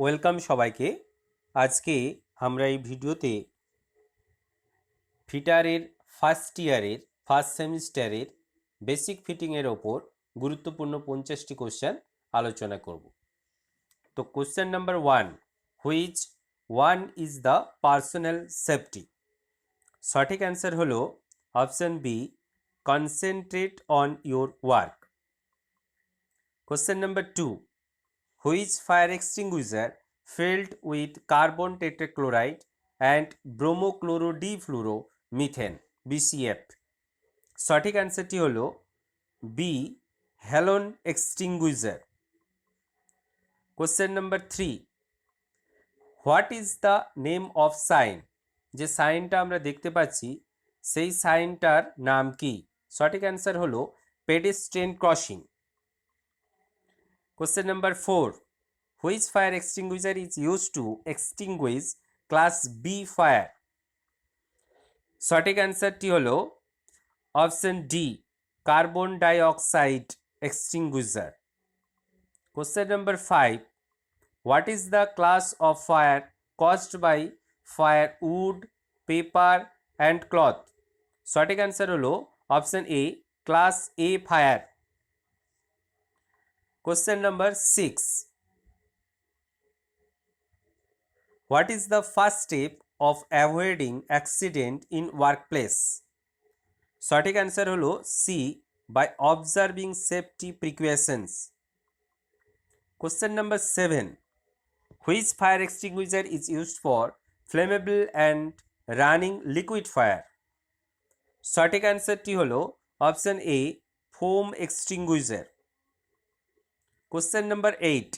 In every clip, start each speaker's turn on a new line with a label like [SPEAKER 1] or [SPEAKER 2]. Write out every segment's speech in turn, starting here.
[SPEAKER 1] Welcome সবাইকে। আজকে আমরা এই ভিডিওতে ফিটারের ফার্স্ট ইয়ারের ফার্স্ট সেমিস্টারের বেসিক ফিটিংয়ের ওপর গুরুত্বপূর্ণ 50টি কোশ্চেন আলোচনা করব। তো question number 1, which one is the personal safety? সঠিক অ্যান্সার হলো option B, concentrate on your work. Question number 2, which fire extinguisher filled with carbon tetrachloride and bromochloro-difluoromethane BCF? সঠিক অ্যান্সারটি হলো B, halon extinguisher. Question number 3, what is the name of sign? যে সাইনটা আমরা দেখতে পাচ্ছি সেই সাইনটার নাম কি? সঠিক অ্যান্সার হলো pedestrian crossing. Question number 4, which fire extinguisher is used to extinguish class B fire? সঠিক অ্যান্সারটি হলো option D, carbon dioxide extinguisher. Question number 5, what is the class of fire caused by firewood, paper and cloth? সঠিক answer হলো option A, class A fire. Question number 6, what is the first step of avoiding accident in workplace? সঠিক answer হলো C, by observing safety precautions. Question number 7, which fire extinguisher is used for flammable and running liquid fire? সঠিক অ্যান্সারটি হলো option A, foam extinguisher. Question number 8,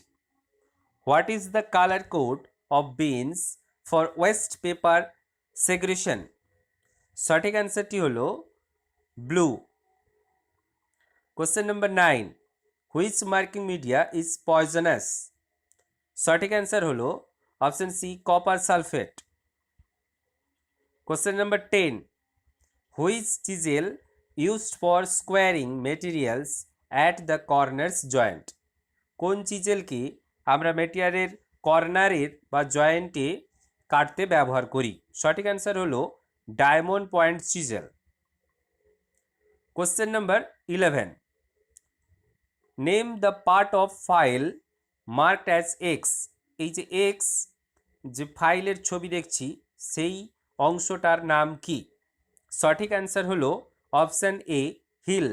[SPEAKER 1] what is the color code of bins for waste paper segregation? সঠিক অ্যান্সারটি হলো blue. Question number 9, which marking media is poisonous? সঠিক answer হলো option C, copper sulphate. Question number 10, which chisel used for squaring materials at the corners joint? কোন চিজেলকে আমরা মেটেরিয়ালের কর্নারের বা জয়েন্টে কাটতে ব্যবহার করি? সঠিক অ্যান্সার হলো diamond point chisel. Question number 11, name the part of file marked as x. এই যে এক্স যে ফাইলের ছবি দেখছি সেই অংশটার নাম কি? সঠিক অ্যান্সার হলো option A, heel.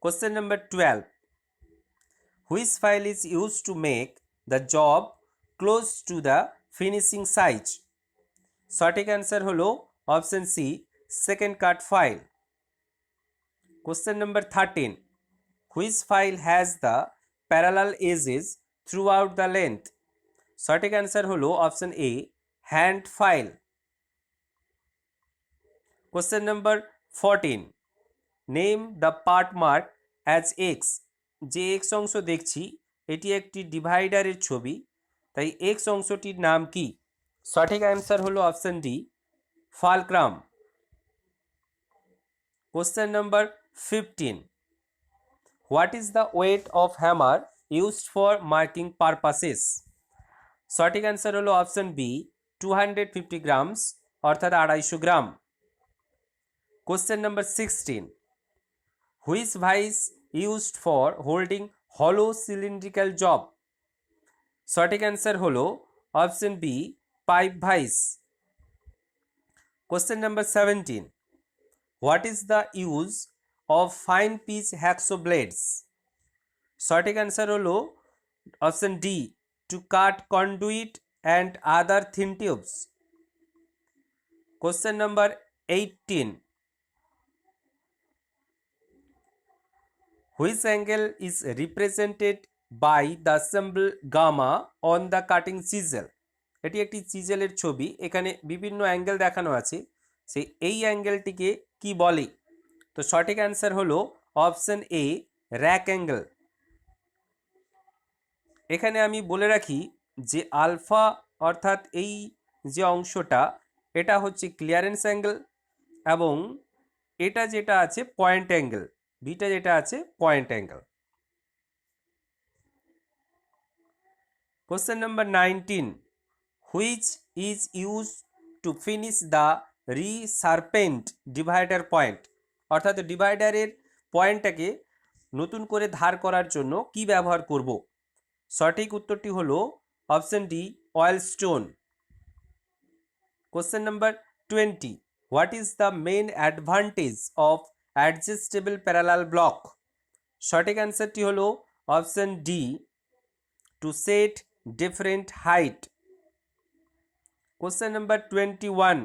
[SPEAKER 1] Question number 12, which file is used to make the job close to the finishing size? সঠিক অ্যান্সার হলো option C, second cut file. Question number 13, which file has the parallel edges throughout the length? সঠিক answer হলো option A, hand file. Question number 14, name the part mark as x. যে x অংশ দেখছি এটি একটি ডিভাইডারের ছবি, তাই এক্স অংশটির নাম কি? সঠিক অ্যান্সার হলো option D, fulcrum. Question number 15, what is the weight of hammer used for marking purposes? সঠিক অ্যান্সার হলো অপশন বি, 250 গ্রামস অর্থাৎ 250 gram. Question number 16, which vice used for holding হলো সিলিন্ড্রিক্যাল জব? সঠিক অ্যান্সার হলো option B, pipe vice. Question number 17, what is the use of fine pitch hacksaw blades? সঠিক answer হলো option D, to cut conduit and other thin tubes. Question number 18, which angle is represented by the symbol gamma on the cutting chisel? এটি একটি চিজেলের ছবি, এখানে বিভিন্ন angle দেখানো আছে, সেই এই অ্যাঙ্গেলটিকে কি বলে? তো সঠিক অ্যান্সার হলো অপশন এ, র্যাক অ্যাঙ্গেল। এখানে আমি বলে রাখি যে আলফা অর্থাৎ এই যে অংশটা এটা হচ্ছে ক্লিয়ারেন্স অ্যাঙ্গেল এবং এটা যেটা আছে পয়েন্ট অ্যাঙ্গেল, বিটা যেটা আছে point angle. Question number 19, which is use to finish the resharpen divider point, অর্থাৎ ডিভাইডারের পয়েন্টটাকে নতুন করে ধার করার জন্য কি ব্যবহার করব? সঠিক উত্তরটি হলো option D, oil stone. Question number 20, what is the main advantage of adjustable parallel block? সঠিক অ্যান্সারটি হলো option D, to set different height. Question number 21,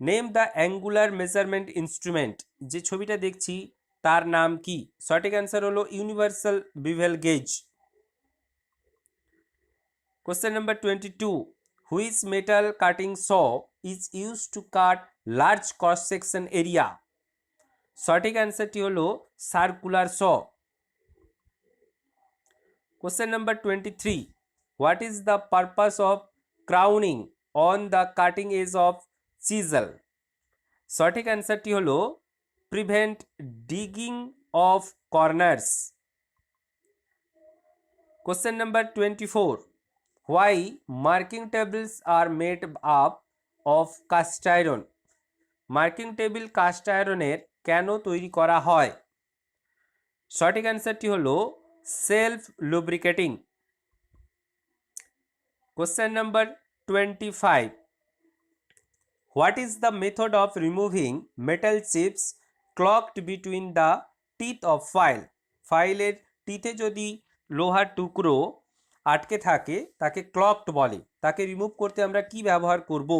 [SPEAKER 1] name the angular measurement instrument, যে ছবিটা দেখছি তার নাম কি? সঠিক অ্যান্সার হলো universal bevel gauge. Question number 22, which metal cutting saw is use to cut large cross section area? সঠিক অ্যান্সারটি হলো circular saw. Question number 23, what is the purpose of crowning on the cutting edge of chisel? সঠিক অ্যান্সারটি হলো prevent digging of corners. Question number 24, why marking tables are made up of cast iron? Marking table cast আয়রনের কেন তৈরি করা হয়? সঠিক অ্যান্সারটি হলো self lubricating. Question number 25, what is the method of removing metal chips clogged between the teeth of file? ফাইলের টিথে যদি লোহার টুকরো আটকে থাকে তাকে ক্লকড বলে, তাকে রিমুভ করতে আমরা কি ব্যবহার করব?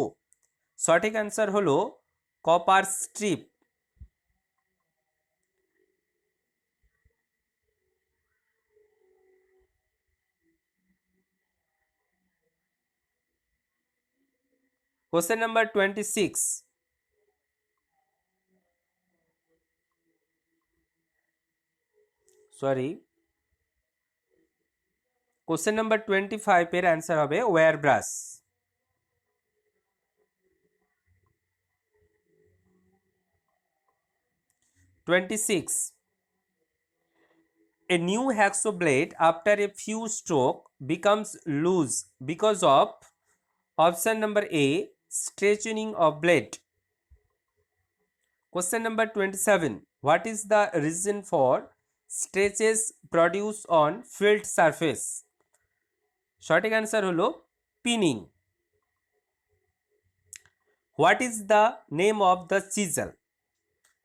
[SPEAKER 1] সঠিক অ্যান্সার হলো copper strip. Question number 26. Sorry. Question number 25 এর অ্যান্সার হবে wire brush. 26. A new hacksaw blade after a few stroke becomes loose because of option number A, stretching of blade. Question number 27. What is the reason for stretches produced on field surface? সঠিক answer হলো pinning. What is the name of the chisel?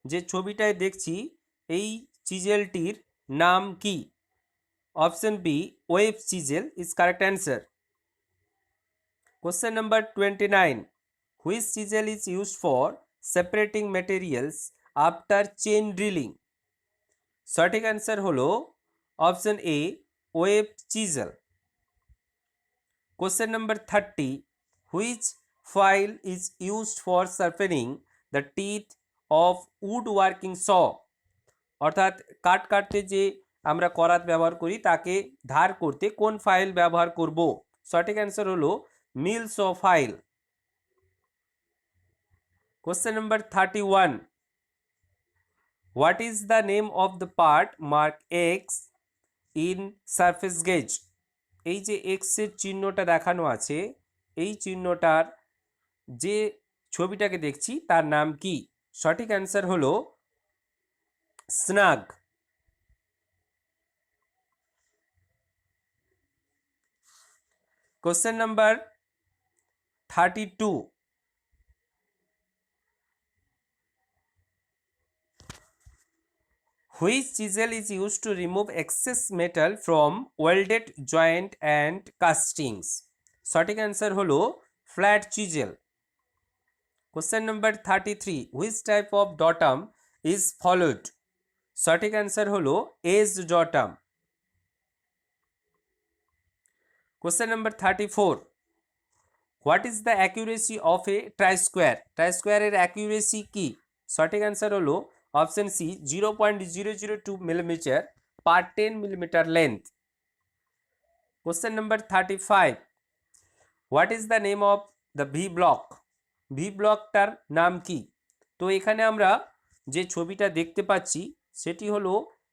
[SPEAKER 1] যে ছবিটায় দেখছি এই চিজেলটির নাম কি? Option B, web chisel is correct answer. Question number 29, which chisel is used for separating materials after chain drilling? সঠিক অ্যান্সার হলো option A, web chisel. Question number 30, which file is used for sharpening the teeth of wood working saw? অর্থাৎ cut কাটতে যে আমরা করাত ব্যবহার করি তাকে ধার করতে কোন ফাইল ব্যবহার করব? সঠিক অ্যান্সার হলো mill saw file. Question number 31, what is the name of the part mark X in surface gauge? এই যে এক্সের চিহ্নটা দেখানো আছে, এই চিহ্নটার যে ছবিটাকে দেখছি তার নাম কি? সঠিক অ্যান্সার হলো snug. Question number 32, which chisel is used to remove excess metal from welded joint and castings? সঠিক অ্যান্সার হলো flat chisel. Question number 33, which type of datum is followed? সঠিক অ্যান্সার হলো edge datum. Question number 34, what is the accuracy of a try square? Try স্কোয়ারের accuracy কি? সঠিক answer হলো option C, 0.002 millimetre per 10 millimetre length. Question number 35, what is the name of the V block? V ব্লকটার নাম কি? তো এখানে আমরা যে ছবিটা দেখতে পাচ্ছি সেটি হলো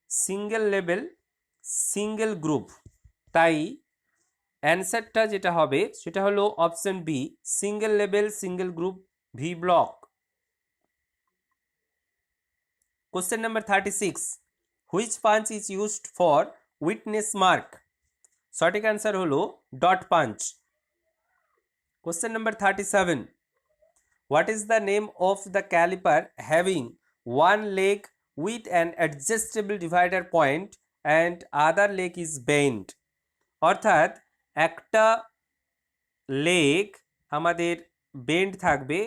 [SPEAKER 1] সিঙ্গেল লেভেল সিঙ্গেল গ্রুপ। তাই অ্যান্সারটা যেটা হবে সেটা হলো option B, single level single group V block. Question number 36, which punch is used for witness mark? সঠিক অ্যান্সার হলো dot punch. Question number 37, what is the name of the caliper having one leg with an adjustable divider point and other leg is bent? অর্থাৎ একটা leg আমাদের bend থাকবে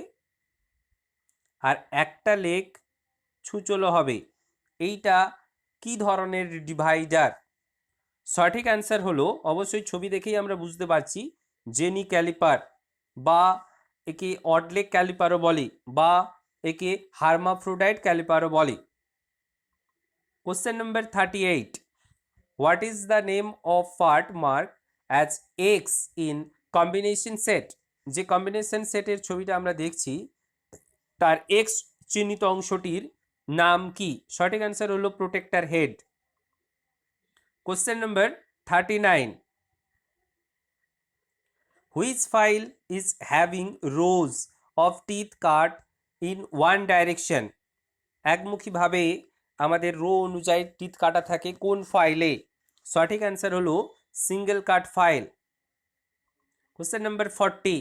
[SPEAKER 1] আর একটা leg ছুচলো হবে, এইটা কি ধরনের ডিভাইডার? সঠিক অ্যান্সার হলো অবশ্যই ছবি দেখেই আমরা বুঝতে পারছি জেনি ক্যালিপার, বা একে অডলেগ ক্যালিপারও বলে, বা একে হার্মাফ্রোডাইট ক্যালিপারও বলে। Question number 38, what is the name of part mark as x in combination set? যে কম্বিনেশন সেটের ছবিটা আমরা দেখছি তার এক্স চিহ্নিত অংশটির নাম কি? সঠিক অ্যান্সার হলো protector head. Question number 39, which file is having rows of teeth cut in one direction? একমুখীভাবে আমাদের রো অনুযায়ী টিথ কাটা থাকে কোন ফাইলে? সঠিক অ্যান্সার হলো single cut file. Question number 40,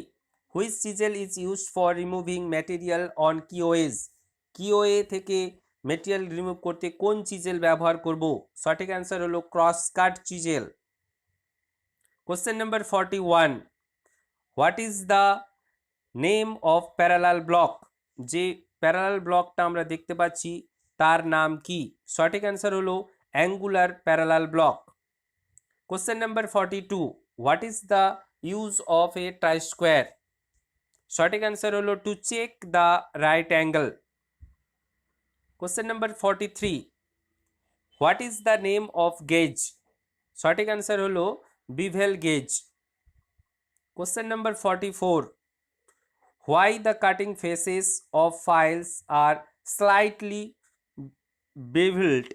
[SPEAKER 1] which chisel is used for removing material on keyways? Keyway থেকে material remove করতে কোন চিজেল ব্যবহার করব? সঠিক অ্যান্সার হলো cross cut chisel. Question number 41, what is the name of parallel block? যে parallel ব্লকটা আমরা দেখতে পাচ্ছি তার নাম কি? সঠিক অ্যান্সার হলো angular parallel block. Question number 42, what is the use of a try square? সঠিক অ্যান্সার হলো to check the right angle. Question number 43, what is the name of gauge? সঠিক অ্যান্সার হলো bevel gauge. Question number 44, why the cutting faces of files are slightly beveled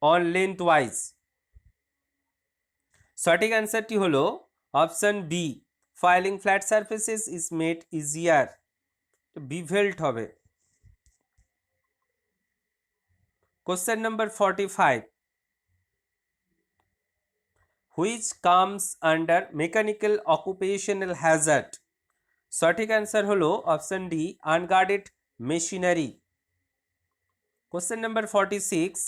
[SPEAKER 1] on lengthwise? সঠিক অ্যান্সারটি হলো option B, filing flat surfaces is made easier. Bevelled হবে। Question number 45, which comes under mechanical occupational hazard? সঠিক answer হলো option D, unguarded machinery. Question number 46,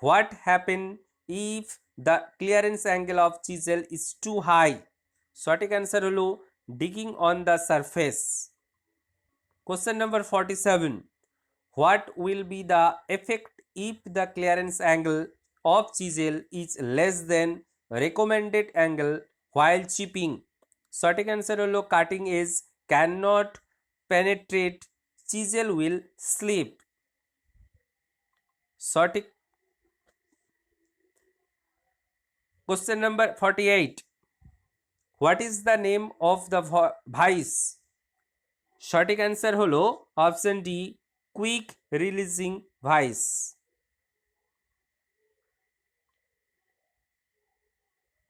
[SPEAKER 1] what happen if the clearance angle of chisel is too high? সঠিক answer হলো digging on the surface. Question number 47, what will be the effect if the clearance angle of chisel is less than recommended angle while chipping? সঠিক answer হলো cutting edge cannot penetrate, chisel will slip. সঠিক। Question number 48, what is the name of the vice? সঠিক answer হলো option D, quick releasing vice.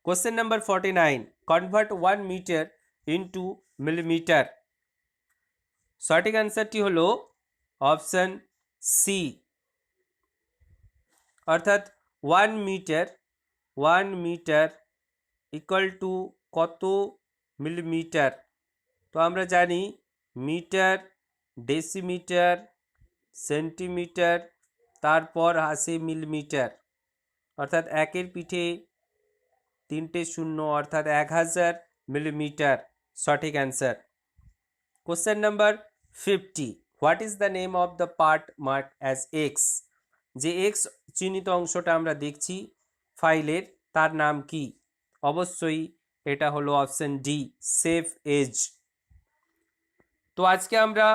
[SPEAKER 1] Question number 49, convert 1 meter into millimeter. সঠিক অ্যান্সারটি হলো option C, অর্থাৎ 1 metre equal to কত millimetre? তো আমরা জানি মিটার, ডেসিমিটার, সেন্টিমিটার, তারপর আসে মিলিমিটার, অর্থাৎ একের পিঠে 3টে শূন্য, অর্থাৎ 1000 মিলিমিটার সঠিক answer. Question number 50, what is the name of the part mark as x? যে এক্স চিহ্নিত অংশটা আমরা দেখছি ফাইলের তার নাম কি? অবশ্যই এটা হলো অপশন ডি, সেফ এজ। তো আজকে আমরা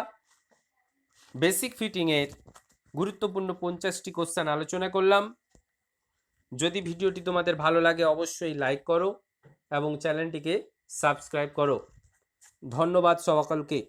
[SPEAKER 1] বেসিক ফিটিংয়ের গুরুত্বপূর্ণ 50টি কোশ্চেন আলোচনা করলাম। যদি ভিডিওটি তোমাদের ভালো লাগে অবশ্যই লাইক করো এবং চ্যানেলটিকে সাবস্ক্রাইব করো। ধন্যবাদ সকলকে।